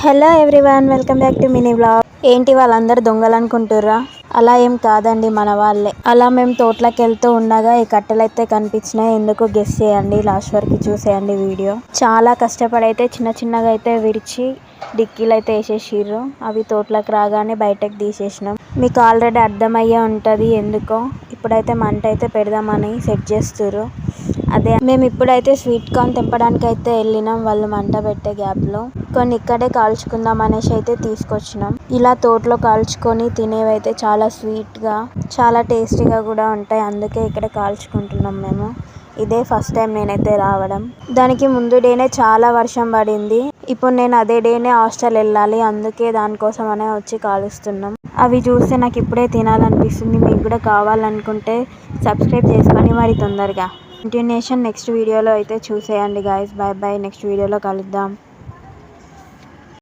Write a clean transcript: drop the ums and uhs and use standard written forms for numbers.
Hello everyone, welcome back to mini vlog. ఏంటి వాళ్ళందరూ దొంగలు అనుకుంటుర్రా? అలా ఏం కాదండి, మన వాళ్ళే. అలా మేము తోటలోకి వెళ్తూ ఉండగా ఈ కట్టెలు అయితే కనిపించినాయి. ఎందుకు గెస్ చేయండి, లాస్ట్ వరకు చూసేయండి వీడియో. చాలా కష్టపడి అయితే చిన్న చిన్నగా అయితే విరిచి డిక్కీలు అయితే వేసేసిర్రు. అవి తోటలోకి రాగానే బయటకు తీసేసినాం. మీకు ఆల్రెడీ అర్థమయ్యే ఉంటుంది ఎందుకో. ఇప్పుడైతే మంట అయితే పెడదామని సెట్ చేస్తుర్రు. అదే మేము ఇప్పుడైతే స్వీట్ కార్న్ తెంపడానికి అయితే వెళ్ళినాం. వాళ్ళు మంట పెట్టే గ్యాప్లో కొన్ని ఇక్కడే కాల్చుకుందాం అనేసి అయితే తీసుకొచ్చినాం. ఇలా తోటలో కాల్చుకొని తినేవైతే చాలా స్వీట్గా, చాలా టేస్టీగా కూడా ఉంటాయి. అందుకే ఇక్కడ కాల్చుకుంటున్నాం మేము. ఇదే ఫస్ట్ టైం నేనైతే రావడం. దానికి ముందు డేనే చాలా వర్షం పడింది. ఇప్పుడు నేను అదే డేనే హాస్టల్ వెళ్ళాలి. అందుకే దానికోసం అనే వచ్చి కాలుస్తున్నాం. అవి చూస్తే నాకు ఇప్పుడే తినాలనిపిస్తుంది. మీకు కూడా కావాలనుకుంటే సబ్స్క్రైబ్ చేసుకొని మరి తొందరగా. కంటిన్యూషన్ నెక్స్ట్ వీడియోలో అయితే చూసేయండి గాయస్. బాయ్ బాయ్, నెక్స్ట్ వీడియోలో కలుద్దాం.